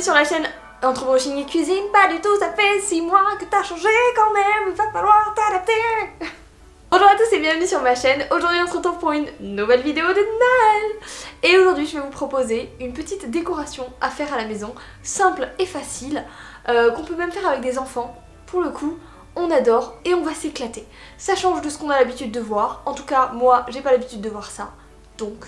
sur la chaîne Entre brushing et cuisine. Pas du tout, ça fait 6 mois que t'as changé quand même, il va falloir t'adapter. Bonjour à tous et bienvenue sur ma chaîne. Aujourd'hui on se retrouve pour une nouvelle vidéo de Noël. Et aujourd'hui je vais vous proposer une petite décoration à faire à la maison, simple et facile, qu'on peut même faire avec des enfants. Pour le coup, on adore et on va s'éclater. Ça change de ce qu'on a l'habitude de voir. En tout cas, moi j'ai pas l'habitude de voir ça. Donc,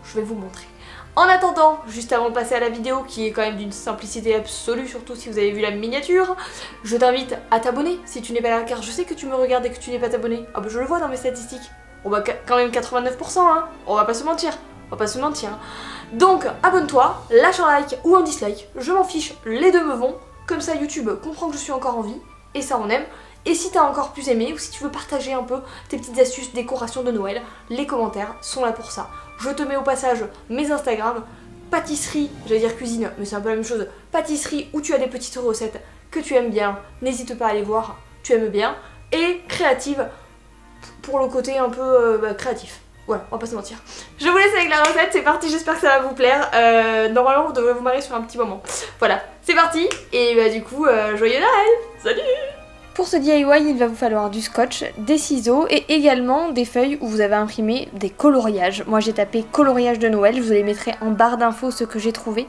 je vais vous montrer. En attendant, juste avant de passer à la vidéo qui est quand même d'une simplicité absolue, surtout si vous avez vu la miniature, je t'invite à t'abonner si tu n'es pas là, car je sais que tu me regardes et que tu n'es pas abonné. Ah bah je le vois dans mes statistiques. On va quand même 89%, hein. On va pas se mentir. On va pas se mentir. Hein. Donc abonne-toi, lâche un like ou un dislike, je m'en fiche, les deux me vont. Comme ça YouTube comprend que je suis encore en vie, et ça on aime. Et si t'as encore plus aimé, ou si tu veux partager un peu tes petites astuces décoration de Noël, les commentaires sont là pour ça. Je te mets au passage mes Instagram, pâtisserie, j'allais dire cuisine, mais c'est un peu la même chose, pâtisserie où tu as des petites recettes que tu aimes bien, n'hésite pas à aller voir, tu aimes bien, et créative, pour le côté un peu créatif. Voilà, on va pas se mentir. Je vous laisse avec la recette, c'est parti, j'espère que ça va vous plaire. Normalement vous devrez vous marier sur un petit moment. Voilà, c'est parti, et bah du coup, joyeux Noël. Salut. Pour ce DIY, il va vous falloir du scotch, des ciseaux et également des feuilles où vous avez imprimé des coloriages. Moi j'ai tapé coloriage de Noël, je vous les mettrai en barre d'infos ce que j'ai trouvé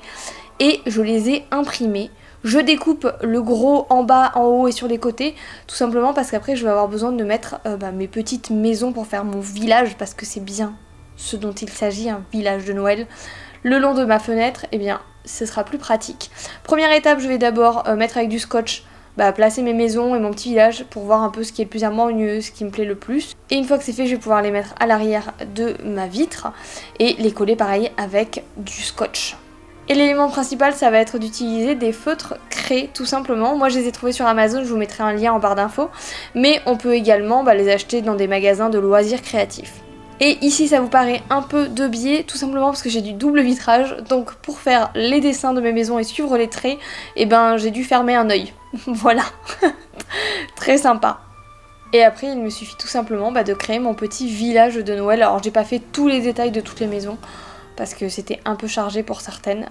et je les ai imprimés. Je découpe le gros en bas, en haut et sur les côtés, tout simplement parce qu'après je vais avoir besoin de mettre mes petites maisons pour faire mon village, parce que c'est bien ce dont il s'agit, un village de Noël. Le long de ma fenêtre, eh bien ce sera plus pratique. Première étape, je vais d'abord mettre avec du scotch, placer mes maisons et mon petit village pour voir un peu ce qui est le plus harmonieux, ce qui me plaît le plus. Et une fois que c'est fait, je vais pouvoir les mettre à l'arrière de ma vitre et les coller pareil avec du scotch. Et l'élément principal, ça va être d'utiliser des feutres craies tout simplement. Moi je les ai trouvés sur Amazon, je vous mettrai un lien en barre d'infos. Mais on peut également les acheter dans des magasins de loisirs créatifs. Et ici ça vous paraît un peu de biais, tout simplement parce que j'ai du double vitrage. Donc pour faire les dessins de mes maisons et suivre les traits, j'ai dû fermer un œil. Voilà. Très sympa. Et après il me suffit tout simplement de créer mon petit village de Noël. Alors j'ai pas fait tous les détails de toutes les maisons, parce que c'était un peu chargé pour certaines.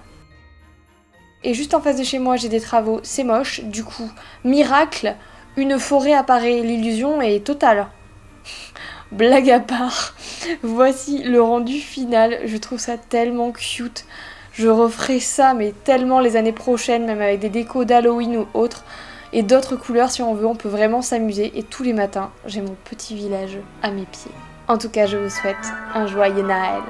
Et juste en face de chez moi j'ai des travaux, c'est moche. Du coup, miracle, une forêt apparaît, l'illusion est totale. Blague à part, voici le rendu final, je trouve ça tellement cute. Je referai ça mais tellement les années prochaines, même avec des décos d'Halloween ou autres, et d'autres couleurs si on veut, on peut vraiment s'amuser. Et tous les matins, j'ai mon petit village à mes pieds. En tout cas, je vous souhaite un joyeux Noël.